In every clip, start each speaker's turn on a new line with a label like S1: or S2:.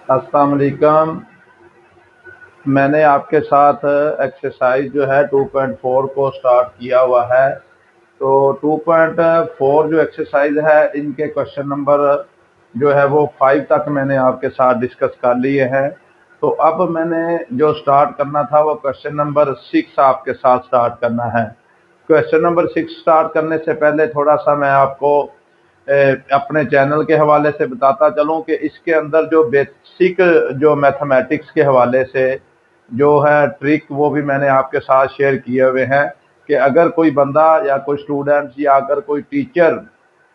S1: अस्सलाम वालेकुम। मैंने आपके साथ एक्सरसाइज जो है 2.4 को स्टार्ट किया हुआ है। तो 2.4 जो एक्सरसाइज है इनके क्वेश्चन नंबर जो है वो 5 तक मैंने आपके साथ डिस्कस कर लिए हैं। तो अब मैंने जो स्टार्ट करना था वो क्वेश्चन नंबर 6 आपके साथ स्टार्ट करना है। क्वेश्चन नंबर 6 स्टार्ट करने से पहले थोड़ा सा मैं आपको अपने चैनल के हवाले से बताता चलूं कि इसके अंदर जो बेसिक जो मैथमेटिक्स के हवाले से जो है ट्रिक वो भी मैंने आपके साथ शेयर किए हुए हैं कि अगर कोई बंदा या कोई स्टूडेंट या अगर कोई टीचर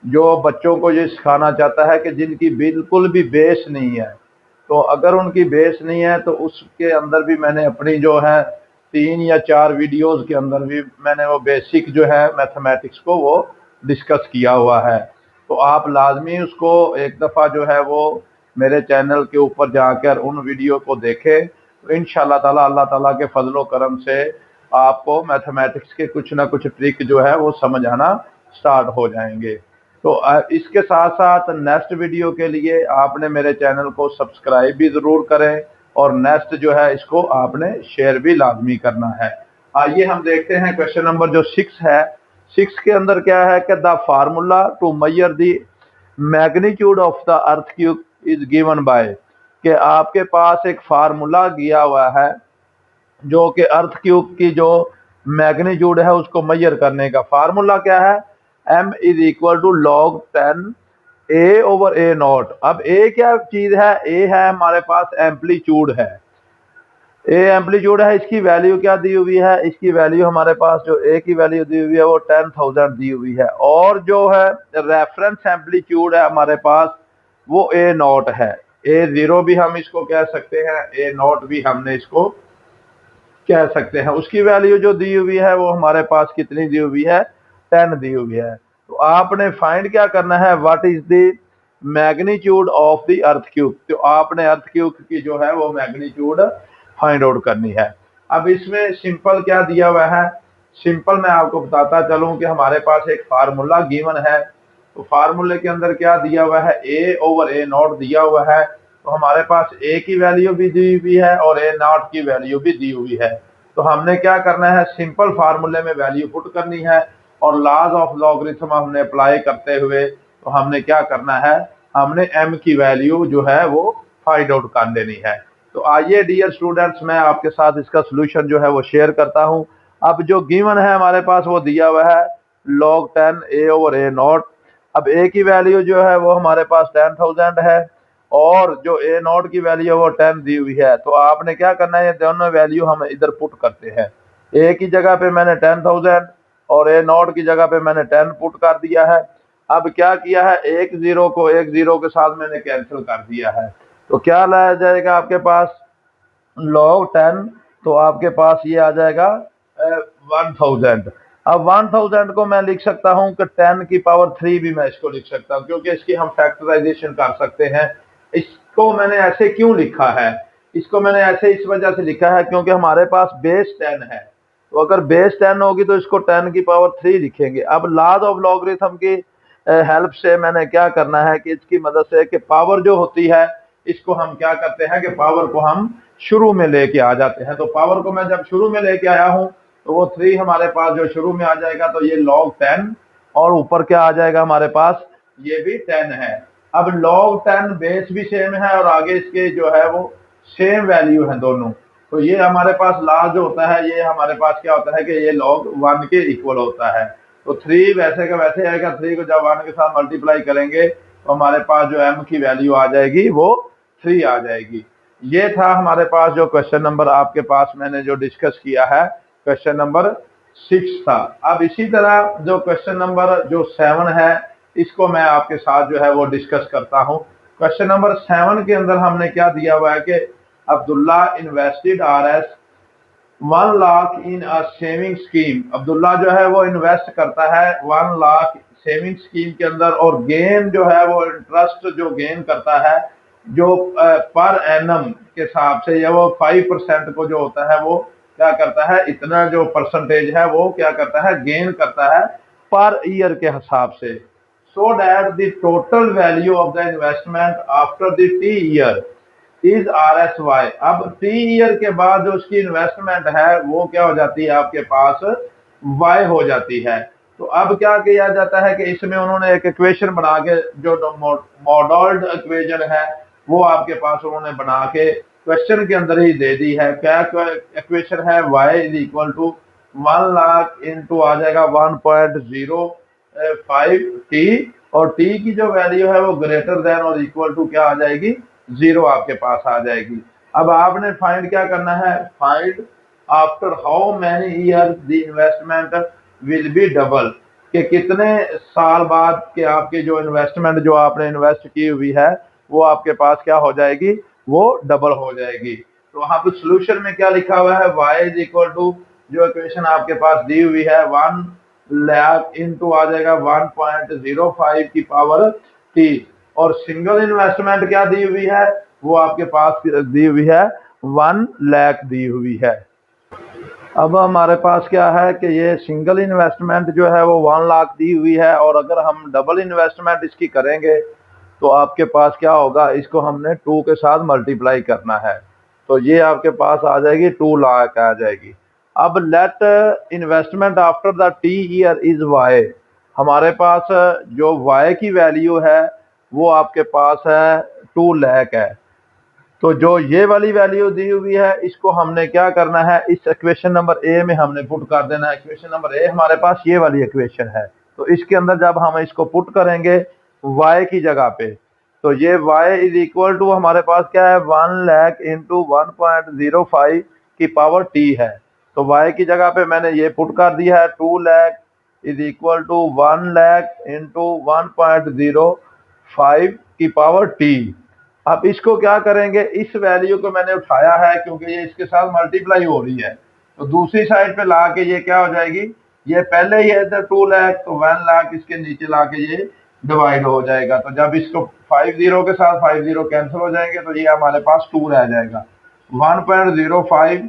S1: जो बच्चों को ये सिखाना चाहता है कि जिनकी बिल्कुल भी बेस नहीं है, तो अगर उनकी बेस नहीं है तो उसके अंदर भी मैंने अपनी जो है 3 या 4 वीडियोस के अंदर भी मैंने वो बेसिक जो है मैथमेटिक्स को वो डिस्कस किया हुआ है। तो आप लाजमी उसको एक दफ़ा जो है वो मेरे चैनल के ऊपर जाकर उन वीडियो को देखें। तो इंशाल्लाह ताला अल्लाह ताला के फजलो करम से आपको मैथमेटिक्स के कुछ ना कुछ ट्रिक जो है वो समझ आना स्टार्ट हो जाएंगे। तो इसके साथ साथ नेक्स्ट वीडियो के लिए आपने मेरे चैनल को सब्सक्राइब भी ज़रूर करें और नेक्स्ट जो है इसको आपने शेयर भी लाजमी करना है। आइए हम देखते हैं क्वेश्चन नंबर जो 6 है। 6 के अंदर क्या है कि the formula to measure the magnitude of the earthquake is given by, कि आपके पास एक फार्मूला दिया हुआ है जो कि अर्थ क्यूब की जो मैग्नीट्यूड है उसको मेजर करने का फार्मूला क्या है, m is equal to log 10 A over A naught. अब ए क्या चीज है, ए है हमारे पास एम्पलीट्यूड है। ए एम्पलीट्यूड है, इसकी वैल्यू क्या दी हुई है, इसकी वैल्यू हमारे पास जो ए की वैल्यू दी हुई है वो 10,000 दी हुई है। और जो है रेफरेंस एम्पलीट्यूड है हमारे पास वो ए नॉट है। ए जीरो भी हम इसको कह सकते हैं, ए नॉट भी हमने इसको कह सकते हैं। उसकी वैल्यू जो दी हुई है वो हमारे पास कितनी दी हुई है, 10 दी हुई है। तो आपने फाइंड क्या करना है, what is the magnitude of the earth cube. तो आपने अर्थ क्यूब की जो है वो मैग्नीट्यूड फाइंड आउट करनी है। अब इसमें सिंपल क्या दिया हुआ है, सिंपल मैं आपको बताता चलूं कि हमारे पास एक फार्मूला गिवन है। तो फार्मूले के अंदर क्या दिया हुआ है, ए ओवर ए नॉट दिया हुआ है। तो हमारे पास ए की वैल्यू भी दी हुई है और ए नॉट की वैल्यू भी दी हुई है। तो हमने क्या करना है, सिंपल फार्मूले में वैल्यू पुट करनी है और लॉज ऑफ लॉगरिथम हमने अप्लाई करते हुए तो हमने क्या करना है, हमने m की वैल्यू जो है वो फाइंड आउट कर लेनी है। तो आइए डियर स्टूडेंट्स, मैं आपके साथ इसका सोल्यूशन जो है वो शेयर करता हूं। अब जो गिवन है हमारे पास वो दिया हुआ है log 10 a over a not. अब a की वैल्यू जो है वो हमारे पास 10,000 है और जो a नॉट की वैल्यू है वो 10 दी हुई है। तो आपने क्या करना है, ये दोनों वैल्यू हम इधर पुट करते हैं। a की जगह पे मैंने 10,000 और a नॉट की जगह पे मैंने 10 पुट कर दिया है। अब क्या किया है, एक जीरो को एक जीरो के साथ मैंने कैंसिल कर दिया है। तो क्या लाया जाएगा आपके पास, log 10, तो आपके पास ये आ जाएगा 1000। अब 1000 को मैं लिख सकता हूं कि 10 की पावर 3 भी मैं इसको लिख सकता हूं क्योंकि इसकी हम फैक्टराइजेशन कर सकते हैं। इसको मैंने ऐसे क्यों लिखा है, इसको मैंने ऐसे इस वजह से लिखा है क्योंकि हमारे पास बेस 10 है। तो अगर बेस 10 होगी तो इसको 10 की पावर 3 लिखेंगे। अब लॉज ऑफ लॉगरिथम की हेल्प से मैंने क्या करना है कि इसकी मदद से कि पावर जो होती है इसको हम क्या करते हैं कि पावर को हम शुरू में लेके आ जाते हैं। तो पावर को मैं जब शुरू में लेके आया हूं तो वो 3 हमारे पास जो शुरू में आ जाएगा, तो ये log 10 और ऊपर क्या आ जाएगा हमारे पास, ये भी 10 है। अब log 10 बेस भी सेम है और आगे इसके जो है वो सेम वैल्यू है दोनों। तो ये हमारे पास लार्ज होता है, ये हमारे पास क्या होता है कि ये log 1 के इक्वल होता है। तो 3 वैसे का वैसे आएगा, 3 को जब 1 के साथ मल्टीप्लाई करेंगे तो हमारे पास जो m की वैल्यू आ जाएगी वो 3 आ जाएगी। ये था हमारे पास जो क्वेश्चन नंबर आपके पास मैंने जो डिस्कस किया है, क्वेश्चन नंबर 6 था। अब इसी तरह जो क्वेश्चन नंबर जो 7 है इसको मैं आपके साथ जो है वो डिस्कस करता हूं। क्वेश्चन नंबर 7 के अंदर हमने क्या दिया हुआ है कि Abdullah invested RS 1 lakh in a saving scheme. Abdullah जो है वो इन्वेस्ट करता है 1 लाख सेविंग स्कीम के अंदर और गेन जो है वो इंटरेस्ट जो गेन करता है जो पर एनम के हिसाब से या वो 5% को जो होता है वो क्या करता है, इतना जो परसेंटेज है वो क्या करता है, गेन करता है पर ईयर के हिसाब से। So that the total value of the investment after the t year is RSY। अब टी ईयर के बाद जो उसकी इन्वेस्टमेंट है वो क्या हो जाती है आपके पास, Y हो जाती है। तो अब क्या किया जाता है कि इसमें उन्होंने एक इक्वेशन बना के, जो मॉडल्ड इक्वेशन है वो आपके पास उन्होंने बना के क्वेश्चन के अंदर ही दे दी है। क्या इक्वेशन है, y is equal to 1,00,000 into आ जाएगा 1.05 टी, और टी की जो वैल्यू है वो ग्रेटर देन और इक्वल टू क्या आ जाएगी, 0 आपके पास आ जाएगी। अब आपने फाइंड क्या करना है, find after how many year the investment will be double, कि कितने साल बाद के आपके जो इन्वेस्टमेंट जो आपने इन्वेस्ट की हुई है वो आपके पास क्या हो जाएगी, वो डबल हो जाएगी। तो वहां पर सोल्यूशन में क्या लिखा हुआ है, y इज इक्वल टू, जो इक्वेशन आपके पास दी हुई है 1,00,000 इंटू आ जाएगा 1.05 की पावर t, और सिंगल इन्वेस्टमेंट क्या दी हुई है, वो आपके पास दी हुई है 1,00,000 दी हुई है। अब हमारे पास क्या है कि ये सिंगल इन्वेस्टमेंट जो है वो 1,00,000 दी हुई है, और अगर हम डबल इन्वेस्टमेंट इसकी करेंगे तो आपके पास क्या होगा, इसको हमने 2 के साथ मल्टीप्लाई करना है, तो ये आपके पास आ जाएगी 2,00,000 आ जाएगी। अब let investment after the t year is y, हमारे पास जो y की वैल्यू है वो आपके पास है 2,00,000 है। तो जो ये वाली वैल्यू दी हुई है इसको हमने क्या करना है, इस इक्वेशन नंबर ए में हमने पुट कर देना है। इक्वेशन नंबर ए हमारे पास ये वाली इक्वेशन है, तो इसके अंदर जब हम इसको पुट करेंगे y की जगह पे, तो ये y इज इक्वल टू हमारे पास क्या है, 1,00,000 इंटू 1.05 की पावर t है। तो y की जगह पे मैंने ये पुट कर दिया है 2,00,000 इज इक्वल टू 1,00,000 इंटू 1.05 की पावर t। अब इसको क्या करेंगे, इस वैल्यू को मैंने उठाया है क्योंकि ये इसके साथ मल्टीप्लाई हो रही है, तो दूसरी साइड पे ला के ये क्या हो जाएगी, ये पहले ही है तो 2,00,000, तो 1,00,000 इसके नीचे ला के ये डिवाइड हो जाएगा। तो जब इसको 50 के साथ 50 कैंसिल हो जाएंगे तो ये हमारे पास 2 रह जाएगा। 1.05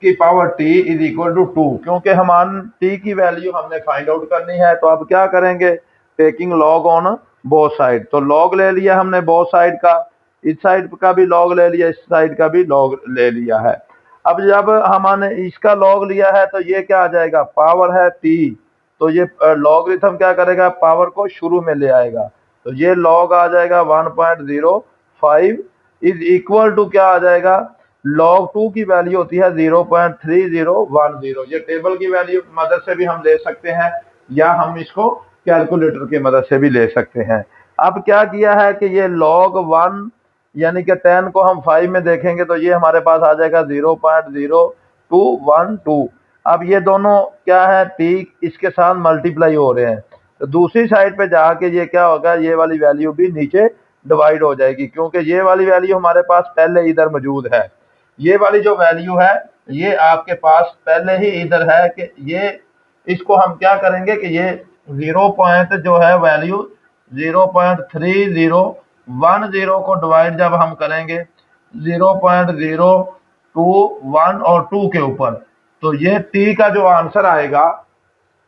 S1: की power t is equal to 2, क्योंकि हमारे टी की वैल्यू हमने फाइंड आउट करनी है। तो अब क्या करेंगे, taking log on both side, तो लॉग ले लिया हमने बोथ साइड का, इस साइड का भी लॉग ले लिया, इस साइड का भी लॉग ले लिया है। अब जब हमने इसका लॉग लिया है तो ये क्या आ जाएगा, पावर है टी, तो ये लॉगरिथम क्या करेगा, पावर को शुरू में ले आएगा, तो ये लॉग आ जाएगा 1.05 इज इक्वल टू क्या आ जाएगा, log 2 की वैल्यू होती है 0.3010। ये टेबल की वैल्यू मदद से भी हम ले सकते हैं या हम इसको कैलकुलेटर की मदद से भी ले सकते हैं। अब क्या किया है कि ये log 1 यानी कि 10 को हम 5 में देखेंगे तो ये हमारे पास आ जाएगा 0.0212। अब ये दोनों क्या है, टी इसके साथ मल्टीप्लाई हो रहे हैं, तो दूसरी साइड पे जाके ये क्या होगा, ये वाली वैल्यू भी नीचे डिवाइड हो जाएगी, क्योंकि ये वाली वैल्यू हमारे पास पहले इधर मौजूद है। ये वाली जो वैल्यू है ये आपके पास पहले ही इधर है कि ये, इसको हम क्या करेंगे कि ये 0 पॉइंट जो है वैल्यू 0.3010 को डिवाइड जब हम करेंगे 0.021 और 2 के ऊपर, तो ये टी का जो आंसर आएगा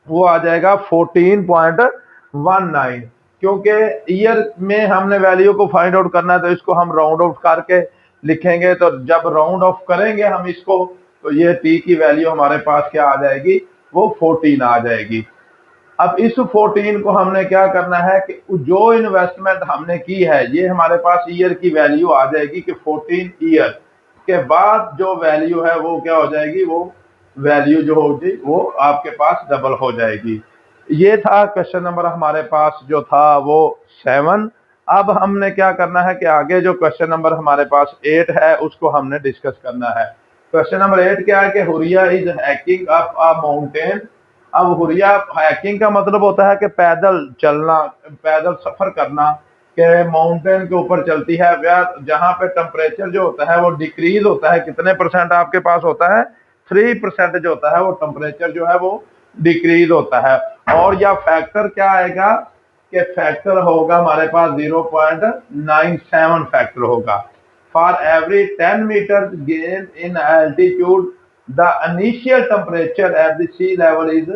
S1: वो आ जाएगा 14.19। क्योंकि ईयर में हमने वैल्यू को फाइंड आउट करना है तो इसको हम राउंड ऑफ करके लिखेंगे, तो जब राउंड ऑफ करेंगे हम इसको तो ये टी की वैल्यू हमारे पास क्या आ जाएगी, वो 14 आ जाएगी। अब इस 14 को हमने क्या करना है कि जो इन्वेस्टमेंट हमने की है ये हमारे पास ईयर की वैल्यू आ जाएगी कि 14 ईयर के बाद जो वैल्यू है वो क्या हो जाएगी, वो वैल्यू जो होगी वो आपके पास डबल हो जाएगी। ये था क्वेश्चन नंबर हमारे पास जो था वो 7। अब हमने क्या करना है कि आगे जो क्वेश्चन नंबर हमारे पास 8 है उसको हमने डिस्कस करना है। क्वेश्चन नंबर 8 क्या है कि Huriya is hacking up a mountain. अब हुरिया हाइकिंग का मतलब होता है कि पैदल चलना, पैदल सफर करना, के माउंटेन के ऊपर चलती है, जहाँ पे टेम्परेचर जो होता है वो डिक्रीज होता है, कितने परसेंट आपके पास होता है, 3% जो होता है वो टेम्परेचर जो है वो डिक्रीज होता है। और या फैक्टर क्या आएगा कि फैक्टर होगा हमारे पास 0.97 फैक्टर होगा। For every 10 metre gain in altitude the initial temperature at the sea level is,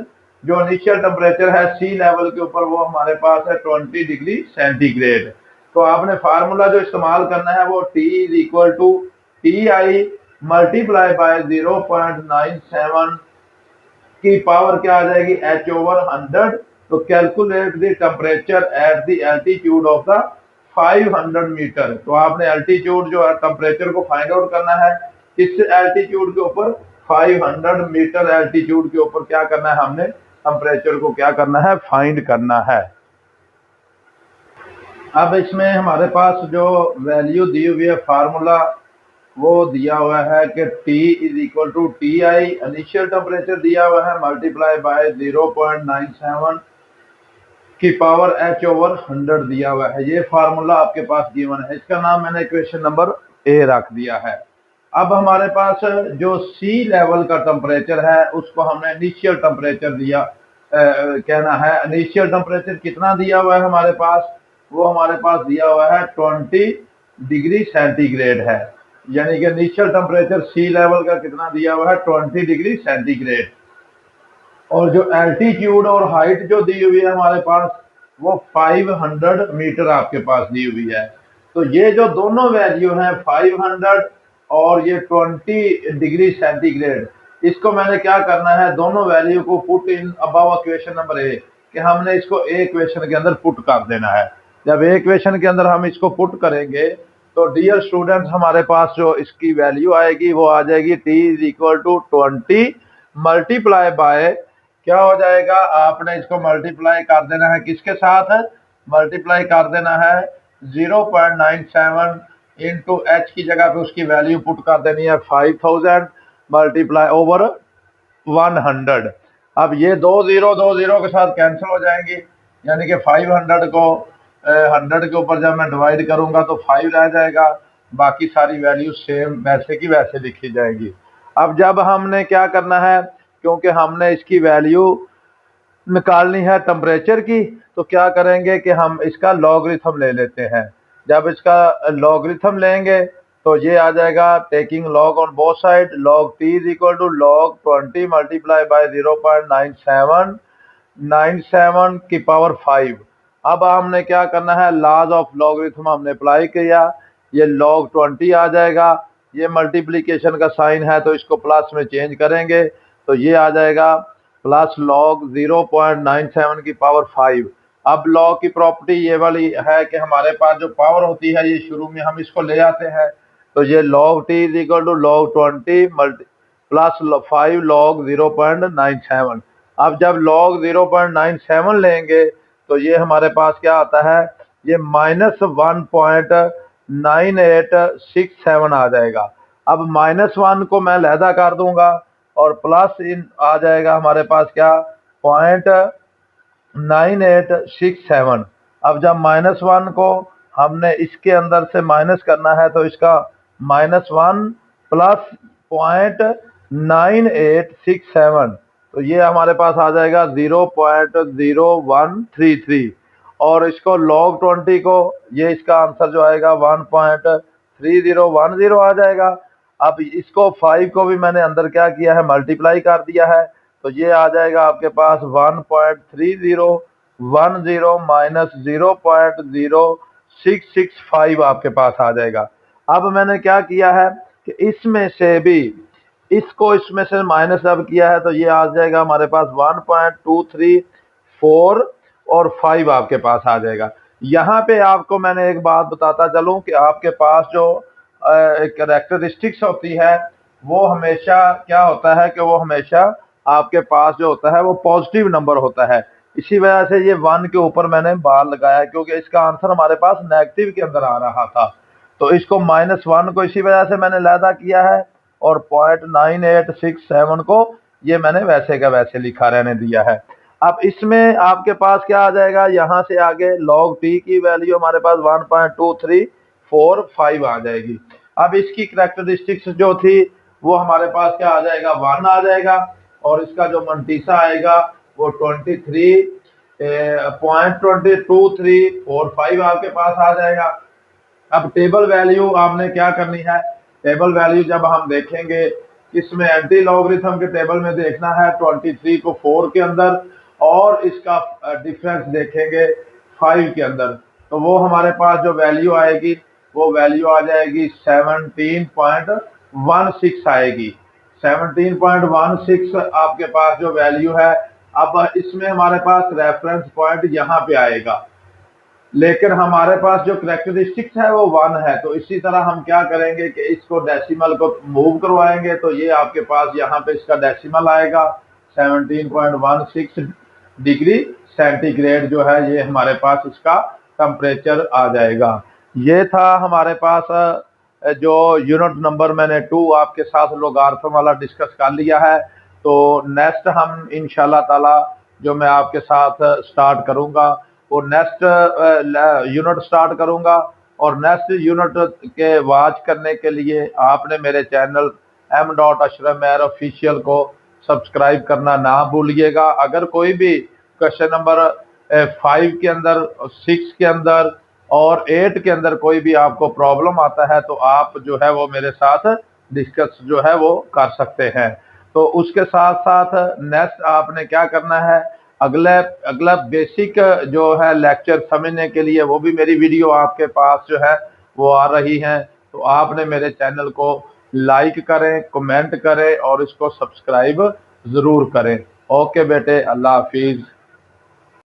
S1: जो इनिशियल टेम्परेचर है सी लेवल के ऊपर वो हमारे पास है 20 डिग्री सेंटीग्रेड। तो आपने फार्मूला जो इस्तेमाल करना है वो T is equal to TI multiply by 0.97 की पावर क्या आ जाएगी H/100। तो calculate the temperature at the altitude of the 500 metre. तो आपने एल्टीट्यूड जो है टेम्परेचर को फाइंड आउट करना है किस एल्टीट्यूड के ऊपर, 500 मीटर एल्टीट्यूड के ऊपर क्या करना है, हमने टेम्परेचर को क्या करना है, फाइंड करना है। अब इसमें हमारे पास जो वैल्यू दी हुई है फार्मूला वो दिया हुआ है कि T is equal to TI initial temperature दिया हुआ है मल्टीप्लाई बाय 0.97 की पावर H/100 दिया हुआ है। ये फार्मूला आपके पास गिवन है, इसका नाम मैंने इक्वेशन नंबर A रख दिया है। अब हमारे पास जो सी लेवल का टेम्परेचर है उसको हमने इनिशियल टेम्परेचर दिया कहना है। इनिशियल टेम्परेचर कितना दिया हुआ है हमारे पास, वो हमारे पास दिया हुआ है 20 डिग्री सेंटीग्रेड है। यानी कि इनिशियल टेम्परेचर सी लेवल का कितना दिया हुआ है, 20 डिग्री सेंटीग्रेड। और जो एल्टीट्यूड और हाइट जो दी हुई है हमारे पास वो 500 मीटर आपके पास दी हुई है। तो ये जो दोनों वैल्यू हैं 500 और ये 20 डिग्री सेंटीग्रेड, इसको मैंने क्या करना है, दोनों वैल्यू को put in above equation number A, कि हमने इसको ए इक्वेशन के अंदर पुट कर देना है। जब ए इक्वेशन के अंदर हम इसको पुट करेंगे तो डियर स्टूडेंट्स हमारे पास जो इसकी वैल्यू आएगी वो आ जाएगी T is equal to 20 multiply by क्या हो जाएगा, आपने इसको मल्टीप्लाई कर देना है किसके साथ, मल्टीप्लाई कर देना है 0.97 इंटू एच की जगह पे उसकी वैल्यू पुट कर देनी है 5000 मल्टीप्लाई ओवर 100। अब ये दो जीरो के साथ कैंसिल हो जाएंगी, यानी कि 500 को 100 के ऊपर जब मैं डिवाइड करूंगा तो 5 रह जाएगा, बाकी सारी वैल्यू सेम वैसे की वैसे लिखी जाएगी। अब जब हमने क्या करना है, क्योंकि हमने इसकी वैल्यू निकालनी है टेम्परेचर की, तो क्या करेंगे कि हम इसका लॉगरिथम ले लेते हैं। जब इसका लॉगरिथम लेंगे तो ये आ जाएगा taking log on both side, log T is equal to log 20 multiply by 0.97 की पावर 5। अब हमने क्या करना है, लॉज ऑफ लॉगरिथम हमने अप्लाई किया, ये लॉग 20 आ जाएगा, ये मल्टीप्लिकेशन का साइन है तो इसको प्लस में चेंज करेंगे तो ये आ जाएगा प्लस लॉग 0.97 की पावर 5। अब लॉग की प्रॉपर्टी ये वाली है कि हमारे पास जो पावर होती है ये शुरू में हम इसको ले आते हैं, तो ये log T is equal to log 20 plus 5 log 0.97। अब जब लॉग 0.97 लेंगे तो ये हमारे पास क्या आता है, ये -1.9867 आ जाएगा। अब -1 को मैं लहदा कर दूंगा और प्लस इन आ जाएगा हमारे पास क्या 0.9867। अब जब -1 को हमने इसके अंदर से माइनस करना है तो इसका -1 प्लस 0.9867, तो ये हमारे पास आ जाएगा 0.0133। और इसको log 20 को ये इसका आंसर जो आएगा 1.3010 आ जाएगा। अब इसको 5 को भी मैंने अंदर क्या किया है, मल्टीप्लाई कर दिया है, तो ये आ जाएगा आपके पास 1.3010 माइनस 0.0665 आपके पास आ जाएगा। अब मैंने क्या किया है कि इसमें से भी इसको इसमें से माइनस अब किया है तो ये आ जाएगा हमारे पास 1.234 और 5 आपके पास आ जाएगा। यहाँ पे आपको मैंने एक बात बताता चलूं कि आपके पास जो कैरेक्टरिस्टिक्स होती है वो हमेशा क्या होता है कि वो हमेशा आपके पास जो होता है वो पॉजिटिव नंबर होता है। इसी वजह से ये 1 के ऊपर मैंने बार लगाया क्योंकि इसका आंसर हमारे पास नेगेटिव के अंदर आ रहा था, तो इसको -1 को इसी वजह से मैंने लहदा किया है और 0.9867 को ये मैंने वैसे का वैसे लिखा रहने दिया है। अब इसमें आपके पास क्या आ जाएगा, यहाँ से आगे log T की वैल्यू हमारे पास 1.2345 आ जाएगी। अब इसकी कैरेक्टरिस्टिक्स जो थी वो हमारे पास क्या आ जाएगा, 1 आ जाएगा और इसका जो मंटीसा आएगा वो 23.2345 आपके पास आ जाएगा। अब टेबल वैल्यू आपने क्या करनी है, टेबल वैल्यू जब हम देखेंगे इसमें एंटी लॉगरिथम के टेबल में देखना है 23 को 4 के अंदर और इसका डिफरेंस देखेंगे 5 के अंदर। तो वो हमारे पास जो वैल्यू आएगी वो वैल्यू आ जाएगी 17.16 आएगी। 17.16 आपके पास जो वैल्यू है। अब इसमें हमारे पास रेफरेंस पॉइंट यहाँ पे आएगा, लेकिन हमारे पास जो करेक्टरिस्टिक्स है वो 1 है। तो इसी तरह हम क्या करेंगे कि इसको डेसिमल को मूव करवाएंगे, तो ये आपके पास यहाँ पे इसका डेसिमल आएगा 17.16 डिग्री सेंटीग्रेड जो है, ये हमारे पास इसका टेम्परेचर आ जाएगा। ये था हमारे पास जो यूनिट नंबर मैंने 2 आपके साथ लोगारिथम वाला डिस्कस कर लिया है। तो नेक्स्ट हम इंशाल्लाह ताला जो मैं आपके साथ स्टार्ट करूंगा वो नेक्स्ट यूनिट स्टार्ट करूंगा। और नेक्स्ट यूनिट के वॉच करने के लिए आपने मेरे चैनल M.Ashraf Meher ऑफिशियल को सब्सक्राइब करना ना भूलिएगा। अगर कोई भी क्वेश्चन नंबर 5 के अंदर, 6 के अंदर और 8 के अंदर कोई भी आपको प्रॉब्लम आता है तो आप जो है वो मेरे साथ डिस्कस जो है वो कर सकते हैं। तो उसके साथ साथ नेक्स्ट आपने क्या करना है, अगला बेसिक जो है लेक्चर समझने के लिए वो भी मेरी वीडियो आपके पास जो है वो आ रही है। तो आपने मेरे चैनल को लाइक करें, कमेंट करें और इसको सब्सक्राइब जरूर करें। ओके बेटे, अल्लाह हाफिज।